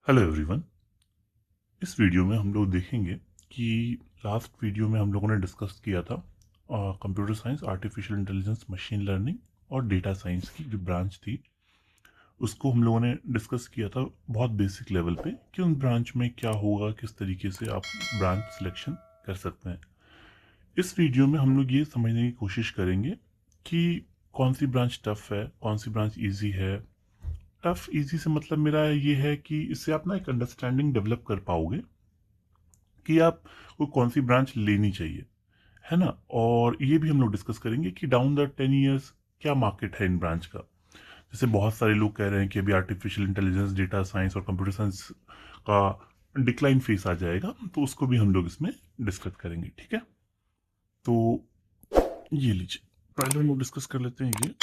Hello everyone. इस video में हम लोग देखेंगे कि लास्ट वीडियो में हम लोगों ने डिस्कस किया था computer science, artificial intelligence, machine learning और डेटा साइंस की जो ब्रांच थी उसको हम लोगों ने डिस्कस किया था बहुत बेसिक लेवल पे कि उन ब्रांच में क्या होगा, किस तरीके से आप ब्रांच सिलेक्शन कर सकते हैं। इस वीडियो में हम लोग ये समझने की कोशिश करेंगे कि कौन सी ब्रांच टफ है, कौन सी ब्रांच ईजी है। टफ इजी से मतलब मेरा ये है कि इससे आप ना एक अंडरस्टैंडिंग डेवलप कर पाओगे कि आप को कौन सी ब्रांच लेनी चाहिए, है ना। और ये भी हम लोग डिस्कस करेंगे कि डाउन द 10 ईयर्स क्या मार्केट है इन ब्रांच का। जैसे बहुत सारे लोग कह रहे हैं कि अभी आर्टिफिशियल इंटेलिजेंस, डेटा साइंस और कंप्यूटर साइंस का डिक्लाइन फेस आ जाएगा, तो उसको भी हम लोग इसमें डिस्कस करेंगे। ठीक है, तो ये लीजिए, पहले हम लोग डिस्कस कर लेते हैं ये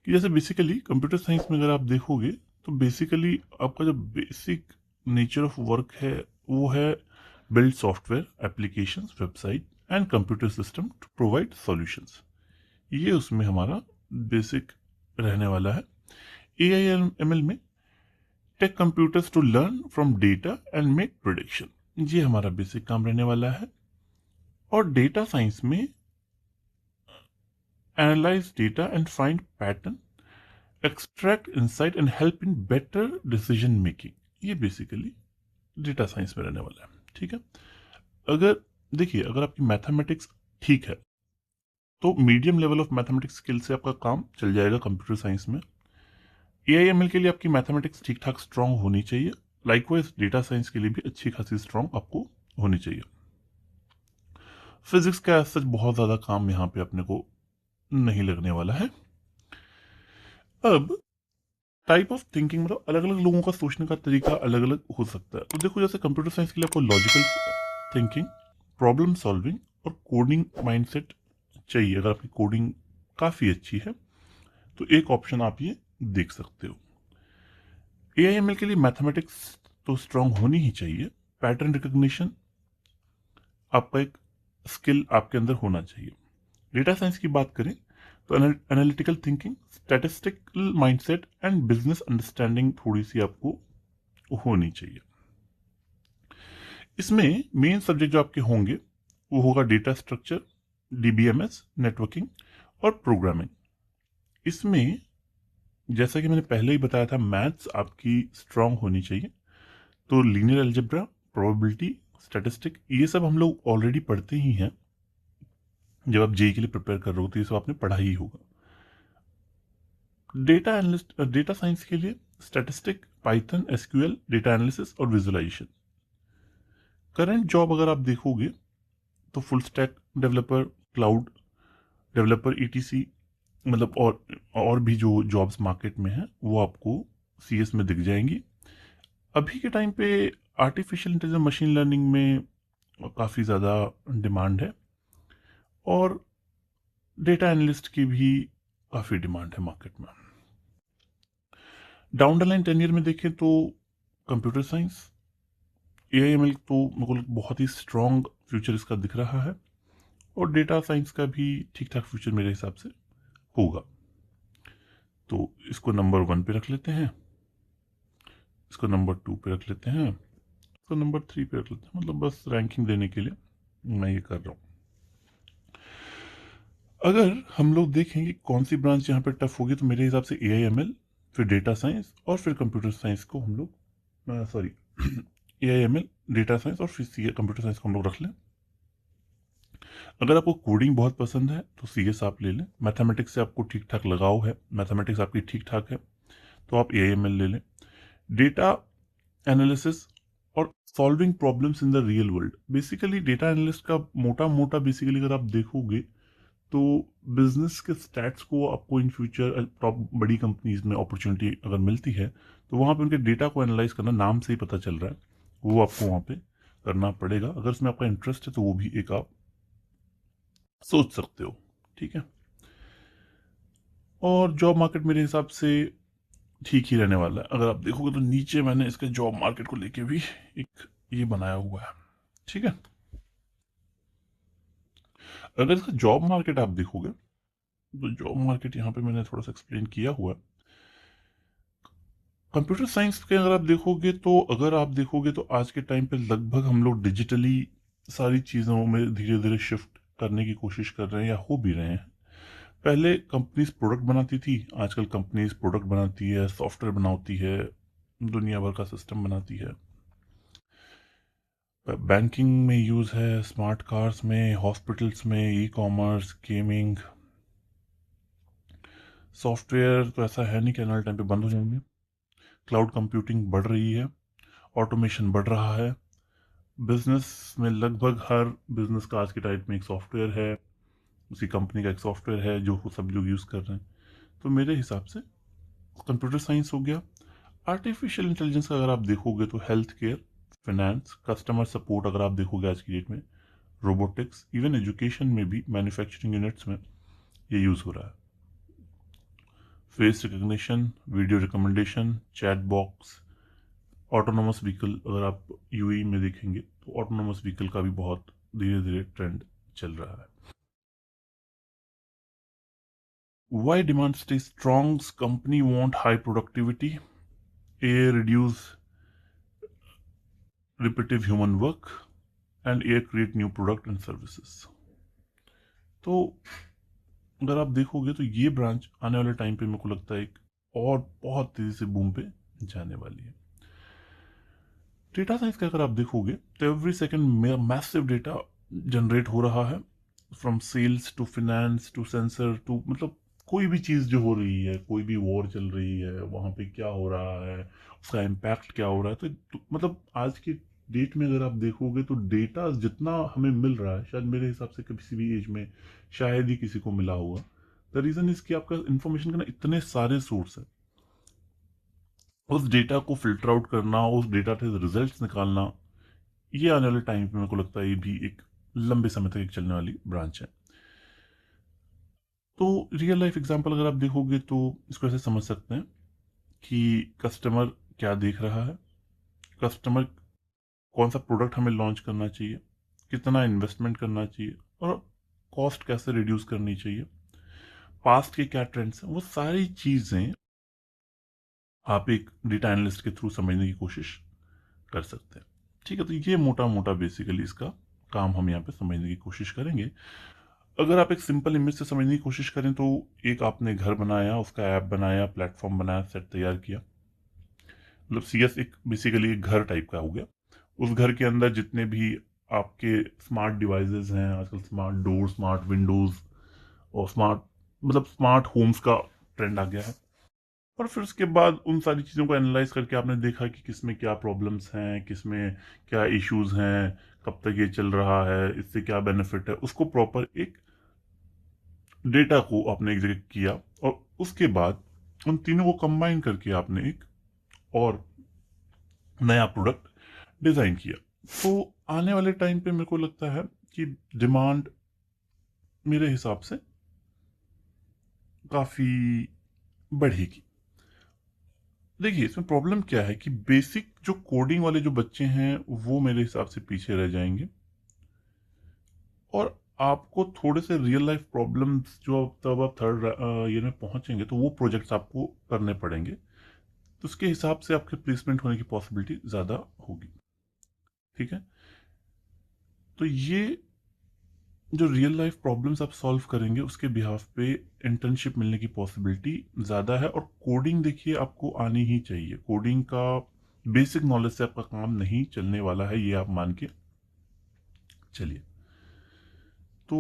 कि जैसे बेसिकली कंप्यूटर साइंस में अगर आप देखोगे तो बेसिकली आपका जो बेसिक नेचर ऑफ वर्क है वो है build software, applications, website and computer system to provide solutions. ये उसमें हमारा बेसिक रहने वाला है। ए आई एम एल में take computers to learn from data and make prediction, ये हमारा बेसिक काम रहने वाला है। और डेटा साइंस में analyse data and find pattern, extract insight and help in better decision making, ये बेसिकली डेटा साइंस में रहने वाला है। ठीक है, अगर देखिए अगर आपकी मैथमेटिक्स ठीक है तो medium level of mathematics skill से आपका काम चल जाएगा कंप्यूटर साइंस में। एआईएमएल के लिए आपकी मैथमेटिक्स ठीक ठाक स्ट्रांग होनी चाहिए। लाइकवाइज डेटा साइंस के लिए भी अच्छी खासी स्ट्रांग आपको होनी चाहिए। फिजिक्स का सच बहुत ज़्यादा काम यहाँ पे अपने को नहीं लगने वाला है। अब टाइप ऑफ थिंकिंग मतलब अलग अलग लोगों का सोचने का तरीका अलग अलग हो सकता है। तो देखो जैसे कंप्यूटर साइंस के लिए आपको लॉजिकल थिंकिंग, प्रॉब्लम सॉल्विंग और कोडिंग माइंडसेट चाहिए। अगर आपकी कोडिंग काफ़ी अच्छी है तो एक ऑप्शन आप ये देख सकते हो। एआईएमएल के लिए मैथमेटिक्स तो स्ट्रांग होनी ही चाहिए। पैटर्न रिकग्निशन आपका एक स्किल आपके अंदर होना चाहिए। डेटा साइंस की बात करें तो analytical thinking, statistical mindset and business understanding थोड़ी सी आपको होनी चाहिए। इसमें मेन सब्जेक्ट जो आपके होंगे वो होगा डेटा स्ट्रक्चर, डीबीएमएस, नेटवर्किंग और प्रोग्रामिंग। इसमें जैसा कि मैंने पहले ही बताया था, मैथ्स आपकी स्ट्रांग होनी चाहिए। तो लीनियर अलजेब्रा, प्रोबेबिलिटी, स्टैटिस्टिक, ये सब हम लोग ऑलरेडी पढ़ते ही हैं। जब आप जेई के लिए प्रिपेयर कर रहे हो तो ये सब आपने पढ़ा ही होगा। डेटा एनालिस्ट, डेटा साइंस के लिए statistic, Python, SQL, data analysis और विजुअलाइजेशन। करंट जॉब अगर आप देखोगे तो full stack developer, cloud developer, etc, मतलब और भी जो जॉब्स मार्केट में हैं वो आपको सीएस में दिख जाएंगी। अभी के टाइम पे आर्टिफिशियल इंटेलिजेंस, मशीन लर्निंग में काफ़ी ज़्यादा डिमांड है और डेटा एनालिस्ट की भी काफ़ी डिमांड है मार्केट में। डाउन द लाइन 10 ईयर में देखें तो कंप्यूटर साइंस, एआईएमएल तो मेरे को बहुत ही स्ट्रॉन्ग फ्यूचर इसका दिख रहा है और डेटा साइंस का भी ठीक ठाक फ्यूचर मेरे हिसाब से होगा। तो इसको नंबर 1 पे रख लेते हैं, इसको नंबर 2 पे रख लेते हैं, इसको नंबर 3 पे रख लेते हैं। मतलब बस रैंकिंग देने के लिए मैं ये कर रहा हूँ। अगर हम लोग देखें कि कौन सी ब्रांच यहाँ पे टफ होगी तो मेरे हिसाब से एआईएमएल, फिर डेटा साइंस और फिर कंप्यूटर साइंस को हम लोग सॉरी एआईएमएल, डेटा साइंस और फिर सी कंप्यूटर साइंस को हम लोग रख लें। अगर आपको कोडिंग बहुत पसंद है तो सीएस आप ले लें। मैथमेटिक्स से आपको ठीक ठाक लगाव है, मैथमेटिक्स आपकी ठीक ठाक है तो आप एआईएमएल ले लें। डेटा एनालिसिस और solving problems in the real world, basically data analyst का मोटा मोटा बेसिकली अगर आप देखोगे तो बिजनेस के स्टैट्स को आपको इन फ्यूचर बड़ी कंपनीज में अपॉर्चुनिटी अगर मिलती है तो वहाँ पे उनके डेटा को एनालाइज करना, नाम से ही पता चल रहा है, वो आपको वहाँ पे करना पड़ेगा। अगर इसमें आपका इंटरेस्ट है तो वो भी एक आप सोच सकते हो। ठीक है, और जॉब मार्केट मेरे हिसाब से ठीक ही रहने वाला है। अगर आप देखोगे तो नीचे मैंने इसके जॉब मार्केट को लेके भी एक ये बनाया हुआ है। ठीक है, अगर इसका जॉब मार्केट आप देखोगे तो जॉब मार्केट यहाँ पे मैंने थोड़ा सा एक्सप्लेन किया हुआ है। कंप्यूटर साइंस के अगर आप देखोगे तो आज के टाइम पे लगभग हम लोग डिजिटली सारी चीज़ों में धीरे धीरे शिफ्ट करने की कोशिश कर रहे हैं या हो भी रहे हैं। पहले कंपनीज प्रोडक्ट बनाती थी, आजकल कंपनीज प्रोडक्ट बनाती है, सॉफ्टवेयर बनाती है, दुनिया भर का सिस्टम बनाती है। बैंकिंग में यूज़ है, स्मार्ट कार्स में, हॉस्पिटल्स में, ई कॉमर्स, गेमिंग। सॉफ्टवेयर तो ऐसा है नहीं कि आने वाले टाइम पे बंद हो जाएंगे। क्लाउड कंप्यूटिंग बढ़ रही है, ऑटोमेशन बढ़ रहा है। बिजनेस में लगभग हर बिजनेस का आज के टाइम में एक सॉफ्टवेयर है, उसी कंपनी का एक सॉफ्टवेयर है जो सब लोग यूज़ कर रहे हैं। तो मेरे हिसाब से कंप्यूटर साइंस हो गया। आर्टिफिशियल इंटेलिजेंस का अगर आप देखोगे तो health care, finance, customer support अगर आप देखोगे आज की डेट में, रोबोटिक्स, इवन एजुकेशन में भी मैन्युफैक्चरिंग यूनिट्स में ये यूज़ हो रहा है। Face recognition, video recommendation, chat box, autonomous vehicle अगर आप यूएई में देखेंगे तो ऑटोनोमस व्हीकल का भी बहुत धीरे धीरे ट्रेंड चल रहा है। Why demand stays strong? Company want high productivity, AI reduce repetitive human work, and AI create new product and services. तो अगर आप देखोगे तो ये ब्रांच आने वाले टाइम पे मेरे को लगता है एक और बहुत तेजी से बूम पे जाने वाली है। डेटा साइंस का अगर आप देखोगे तो every second massive data generate हो रहा है, from sales to finance to sensor to मतलब कोई भी चीज़ जो हो रही है, कोई भी वॉर चल रही है, वहाँ पे क्या हो रहा है, उसका इम्पैक्ट क्या हो रहा है। तो मतलब आज की डेट में अगर आप देखोगे तो डेटा जितना हमें मिल रहा है, शायद मेरे हिसाब से किसी भी एज में शायद ही किसी को मिला होगा। द रीज़न इज कि आपका इन्फॉर्मेशन का ना इतने सारे सोर्स है, उस डेटा को फिल्टर आउट करना, उस डेटा से रिजल्ट्स निकालना, ये आने वाले टाइम पे मेरे को लगता है ये भी एक लंबे समय तक एक चलने वाली ब्रांच है। तो रियल लाइफ एग्जांपल अगर आप देखोगे तो इसको ऐसे समझ सकते हैं कि कस्टमर क्या देख रहा है, कस्टमर कौन सा प्रोडक्ट हमें लॉन्च करना चाहिए, कितना इन्वेस्टमेंट करना चाहिए, और कॉस्ट कैसे रिड्यूस करनी चाहिए, पास्ट के क्या ट्रेंड्स हैं, वो सारी चीज़ें आप एक डेटा एनालिस्ट के थ्रू समझने की कोशिश कर सकते हैं। ठीक है, तो ये मोटा मोटा बेसिकली इसका काम हम यहाँ पे समझने की कोशिश करेंगे। अगर आप एक सिंपल इमेज से समझने की कोशिश करें तो एक आपने घर बनाया, उसका ऐप बनाया, प्लेटफॉर्म बनाया, सेट तैयार किया, मतलब सीएस एक बेसिकली एक घर टाइप का हो गया। उस घर के अंदर जितने भी आपके स्मार्ट डिवाइसेस हैं, आजकल स्मार्ट डोर, स्मार्ट विंडोज और स्मार्ट मतलब स्मार्ट होम्स का ट्रेंड आ गया है। और फिर उसके बाद उन सारी चीज़ों को एनालाइज करके आपने देखा कि किस में क्या प्रॉब्लम्स हैं, किस में क्या इश्यूज हैं, कब तक ये चल रहा है, इससे क्या बेनिफिट है, उसको प्रॉपर एक डेटा को आपने एक जगह किया, और उसके बाद उन तीनों को कंबाइन करके आपने एक और नया प्रोडक्ट डिजाइन किया। तो आने वाले टाइम पे मेरे को लगता है कि डिमांड मेरे हिसाब से काफी बढ़ेगी। देखिए इसमें प्रॉब्लम क्या है कि बेसिक जो कोडिंग वाले जो बच्चे हैं वो मेरे हिसाब से पीछे रह जाएंगे, और आपको थोड़े से रियल लाइफ प्रॉब्लम्स जो तब आप थर्ड ईयर में पहुंचेंगे तो वो प्रोजेक्ट्स आपको करने पड़ेंगे, तो उसके हिसाब से आपके प्लेसमेंट होने की पॉसिबिलिटी ज़्यादा होगी। ठीक है, तो ये जो रियल लाइफ प्रॉब्लम्स आप सॉल्व करेंगे उसके बिहाफ पे इंटर्नशिप मिलने की पॉसिबिलिटी ज़्यादा है। और कोडिंग देखिए आपको आनी ही चाहिए, कोडिंग का बेसिक नॉलेज से आपका काम नहीं चलने वाला है, ये आप मान के चलिए। तो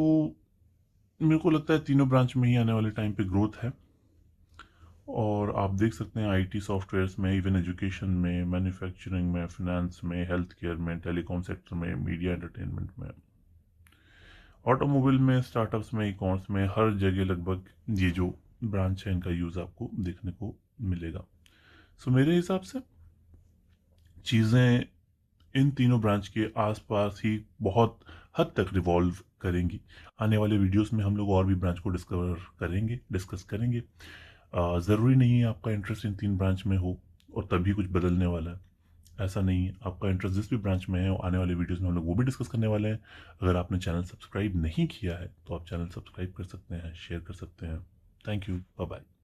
मेरे को लगता है तीनों ब्रांच में ही आने वाले टाइम पे ग्रोथ है, और आप देख सकते हैं आईटी सॉफ्टवेयर्स में, इवन एजुकेशन में, मैन्युफैक्चरिंग में, फिनेंस में, हेल्थ केयर में, टेलीकॉम सेक्टर में, मीडिया एंटरटेनमेंट में, ऑटोमोबाइल में, स्टार्टअप्स में, ई कॉमर्स में, हर जगह लगभग ये जो ब्रांच है इनका यूज़ आपको देखने को मिलेगा। सो मेरे हिसाब से चीज़ें इन तीनों ब्रांच के आसपास ही बहुत हद तक रिवॉल्व करेंगी। आने वाले वीडियोस में हम लोग और भी ब्रांच को डिस्कस करेंगे। ज़रूरी नहीं है आपका इंटरेस्ट इन तीन ब्रांच में हो और तभी कुछ बदलने वाला है, ऐसा नहीं है। आपका इंटरेस्ट जिस भी ब्रांच में है आने वाले वीडियोस में हम लोग वो भी डिस्कस करने वाले हैं। अगर आपने चैनल सब्सक्राइब नहीं किया है तो आप चैनल सब्सक्राइब कर सकते हैं, शेयर कर सकते हैं। Thank you, bye bye.